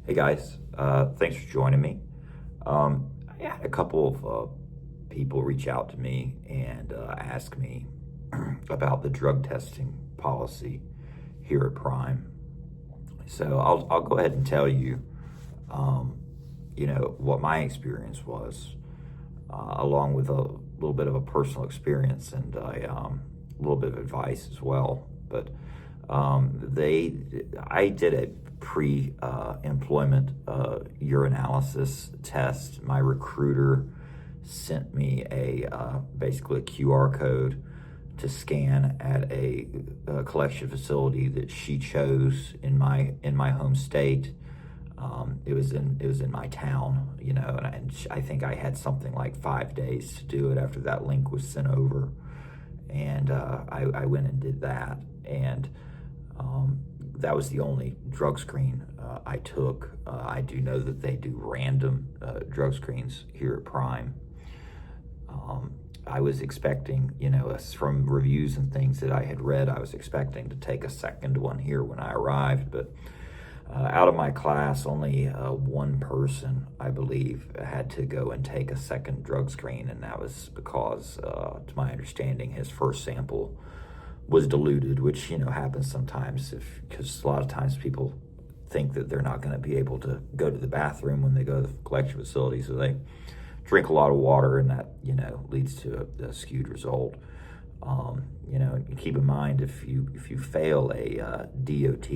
Hey guys, thanks for joining me. I had a couple of people reach out to me and ask me about the drug testing policy here at Prime. So I'll go ahead and tell you, um, what my experience was, along with a little bit of a personal experience and a little bit of advice as well. But I did a pre-employment urinalysis test. My recruiter sent me basically a QR code to scan at a collection facility that she chose in my home state. It was in my town, and I think I had something like 5 days to do it after that link was sent over, and I went and did that, and that was the only drug screen I took. I do know that they do random drug screens here at Prime. I was expecting, from reviews and things that I had read, I was expecting to take a second one here when I arrived, but out of my class, only one person, I believe, had to go and take a second drug screen, and that was because, to my understanding, his first sample was diluted, which, happens sometimes because a lot of times people think that they're not going to be able to go to the bathroom when they go to the collection facility, so they drink a lot of water, and that, leads to a skewed result. Keep in mind, if you fail a DOT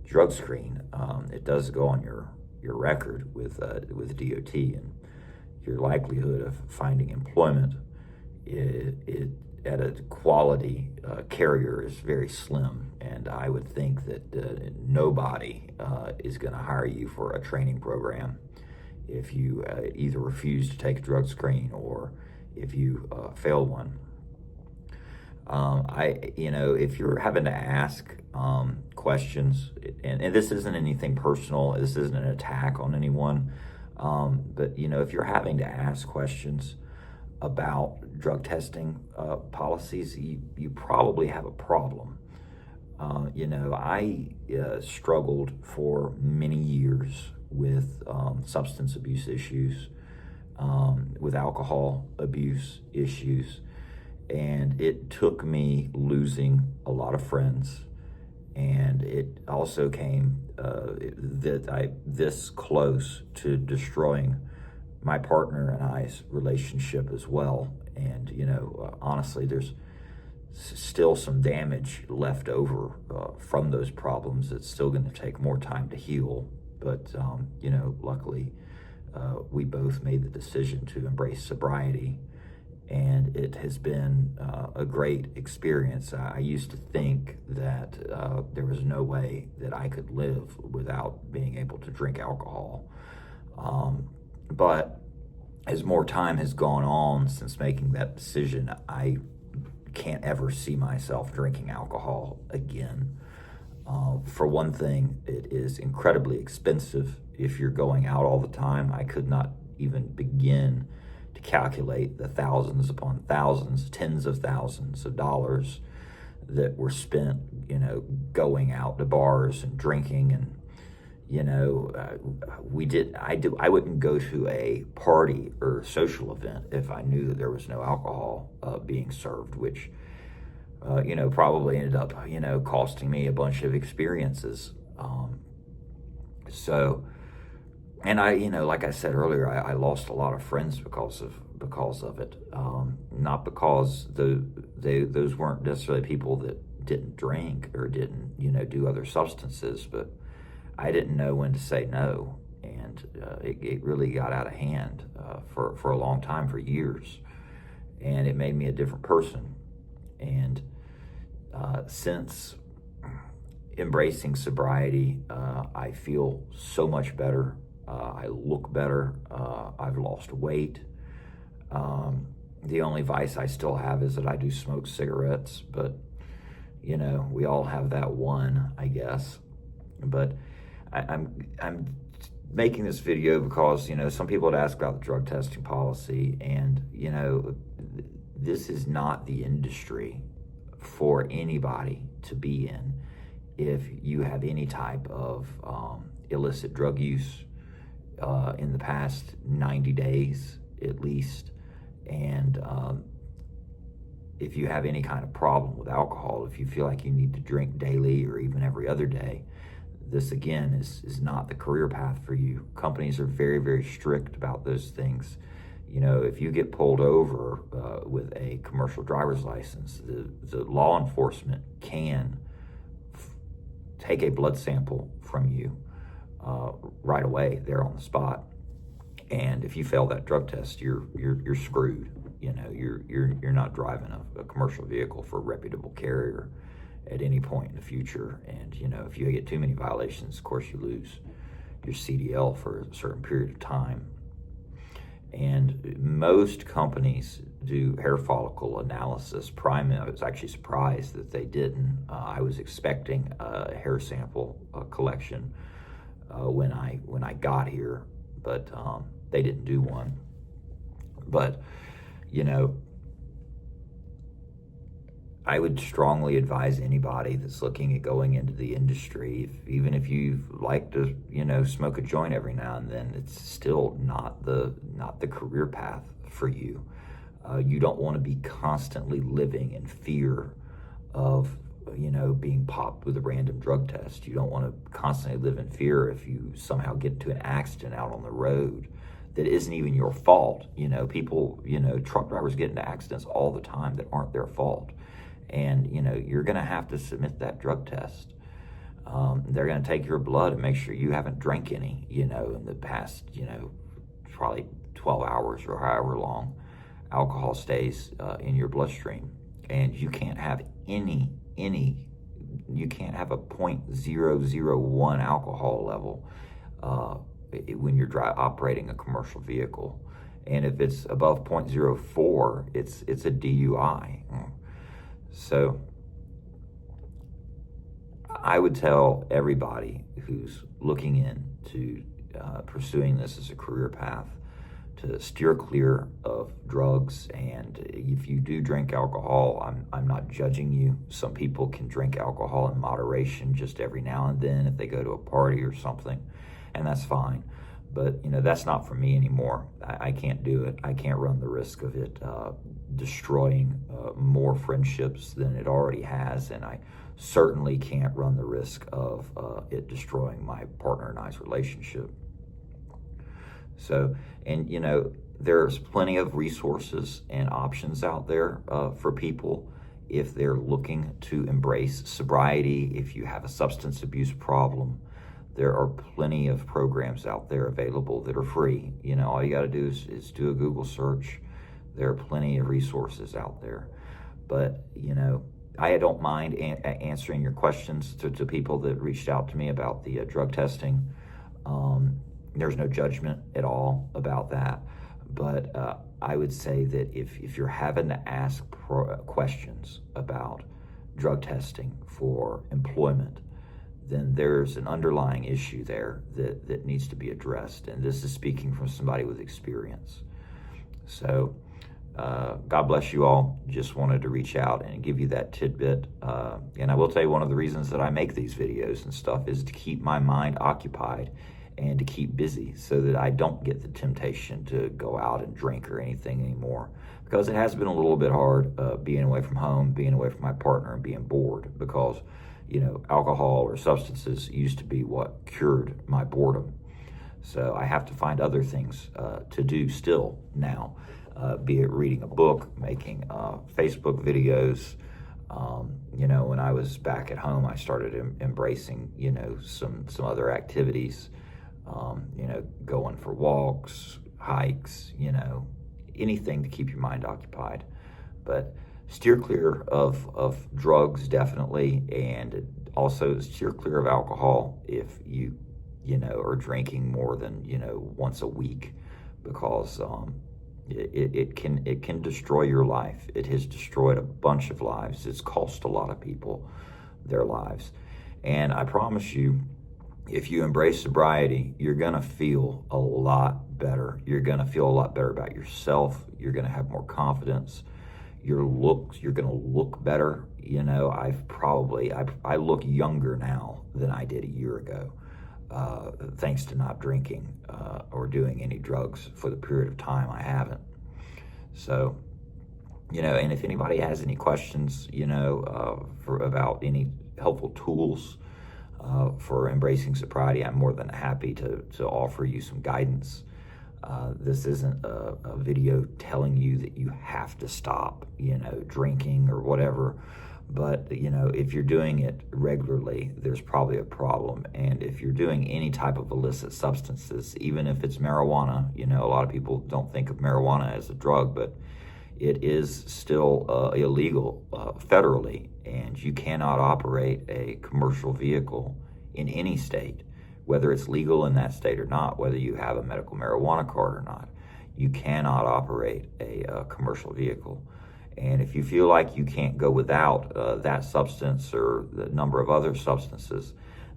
drug screen, it does go on your record with DOT, and your likelihood of finding employment at a quality carrier is very slim. And I would think that nobody is going to hire you for a training program if you either refuse to take a drug screen or if you fail one. If you're having to ask questions, and this isn't anything personal, this isn't an attack on anyone, but if you're having to ask questions about drug testing policies, you probably have a problem. I struggled for many years with substance abuse issues, with alcohol abuse issues, and it took me losing a lot of friends, and it also came that I this close to destroying my partner and I's relationship as well. And honestly, there's still some damage left over from those problems. It's still going to take more time to heal, but luckily we both made the decision to embrace sobriety, and it has been a great experience. I used to think that there was no way that I could live without being able to drink alcohol. But as more time has gone on since making that decision, I can't ever see myself drinking alcohol again. For one thing, it is incredibly expensive if you're going out all the time. I could not even begin to calculate the thousands upon thousands, tens of thousands of dollars that were spent, going out to bars and drinking. And I wouldn't go to a party or social event if I knew that there was no alcohol being served, which probably ended up costing me a bunch of experiences. And I, like I said earlier, I lost a lot of friends because of it. Not because those weren't necessarily people that didn't drink or didn't do other substances, but I didn't know when to say no, and it really got out of hand for a long time, for years, and it made me a different person. And since embracing sobriety, I feel so much better. I look better. I've lost weight. The only vice I still have is that I do smoke cigarettes, but we all have that one, I guess. But I'm making this video because some people had asked about the drug testing policy, and this is not the industry for anybody to be in if you have any type of illicit drug use in the past 90 days at least, and if you have any kind of problem with alcohol, if you feel like you need to drink daily or even every other day, this again is not the career path for you. Companies are very, very strict about those things. You know, if you get pulled over with a commercial driver's license, the law enforcement can take a blood sample from you right away there on the spot. And if you fail that drug test, you're screwed. You know, you're not driving a commercial vehicle for a reputable carrier at any point in the future. And you know, if you get too many violations, of course you lose your CDL for a certain period of time. And most companies do hair follicle analysis. Prime, I was actually surprised that they didn't. I was expecting a hair sample collection when I got here, but they didn't do one. But you know, I would strongly advise anybody that's looking at going into the industry, even if you like to, you know, smoke a joint every now and then, it's still not the career path for you. You don't want to be constantly living in fear of, you know, being popped with a random drug test. You don't want to constantly live in fear if you somehow get into an accident out on the road that isn't even your fault. You know, people, you know, truck drivers get into accidents all the time that aren't their fault. And, you know, you're going to have to submit that drug test. They're going to take your blood and make sure you haven't drank any, you know, in the past, you know, probably 12 hours or however long alcohol stays in your bloodstream. And you can't have you can't have a 0.001 alcohol level when you're operating a commercial vehicle. And if it's above 0.04, it's a DUI. So I would tell everybody who's looking into pursuing this as a career path to steer clear of drugs. And if you do drink alcohol, I'm not judging you. Some people can drink alcohol in moderation just every now and then if they go to a party or something, and that's fine. But, you know, that's not for me anymore. I can't do it. I can't run the risk of it destroying more friendships than it already has. And I certainly can't run the risk of it destroying my partner and I's relationship. So, and, you know, there's plenty of resources and options out there for people if they're looking to embrace sobriety, if you have a substance abuse problem. There are plenty of programs out there available that are free. You know, all you got to do is do a Google search. There are plenty of resources out there. But, you know, I don't mind answering your questions to people that reached out to me about the drug testing. There's no judgment at all about that. But I would say that if you're having to ask questions about drug testing for employment, then there's an underlying issue there that needs to be addressed. And this is speaking from somebody with experience. So God bless you all. Just wanted to reach out and give you that tidbit. And I will tell you, one of the reasons that I make these videos and stuff is to keep my mind occupied and to keep busy so that I don't get the temptation to go out and drink or anything anymore. Because it has been a little bit hard being away from home, being away from my partner, and being bored, because you know, alcohol or substances used to be what cured my boredom. So I have to find other things to do still now, be it reading a book, making Facebook videos. You know, when I was back at home, I started embracing, you know, some other activities, you know, going for walks, hikes, you know, anything to keep your mind occupied. But steer clear of drugs, definitely, and also steer clear of alcohol if you know, are drinking more than, you know, once a week, because it can destroy your life. It has destroyed a bunch of lives. It's cost a lot of people their lives. And I promise you, if you embrace sobriety, you're going to feel a lot better. You're going to feel a lot better about yourself. You're going to have more confidence. You're going to look better. You know, I look younger now than I did a year ago, thanks to not drinking or doing any drugs for the period of time I haven't. So, you know, and if anybody has any questions, you know, about any helpful tools for embracing sobriety, I'm more than happy to offer you some guidance. This isn't a video telling you that you have to stop, you know, drinking or whatever. But, you know, if you're doing it regularly, there's probably a problem. And if you're doing any type of illicit substances, even if it's marijuana, you know, a lot of people don't think of marijuana as a drug, but it is still illegal federally, and you cannot operate a commercial vehicle in any state, whether it's legal in that state or not, whether you have a medical marijuana card or not. You cannot operate a commercial vehicle. And if you feel like you can't go without that substance or the number of other substances,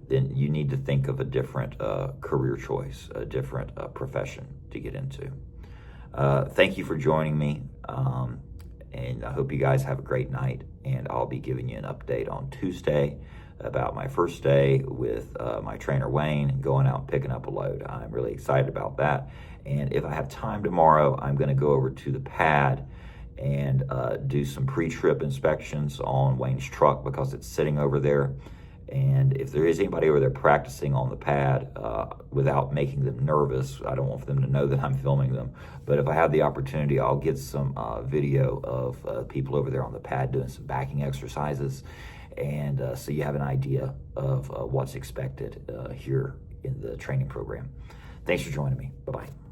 then you need to think of a different career choice, a different profession to get into. Thank you for joining me, and I hope you guys have a great night, and I'll be giving you an update on Tuesday about my first day with my trainer Wayne and going out and picking up a load. I'm really excited about that, and if I have time tomorrow, I'm going to go over to the pad and do some pre-trip inspections on Wayne's truck because it's sitting over there. And if there is anybody over there practicing on the pad without making them nervous, I don't want them to know that I'm filming them. But if I have the opportunity, I'll get some video of people over there on the pad doing some backing exercises. And so you have an idea of what's expected here in the training program. Thanks for joining me. Bye-bye.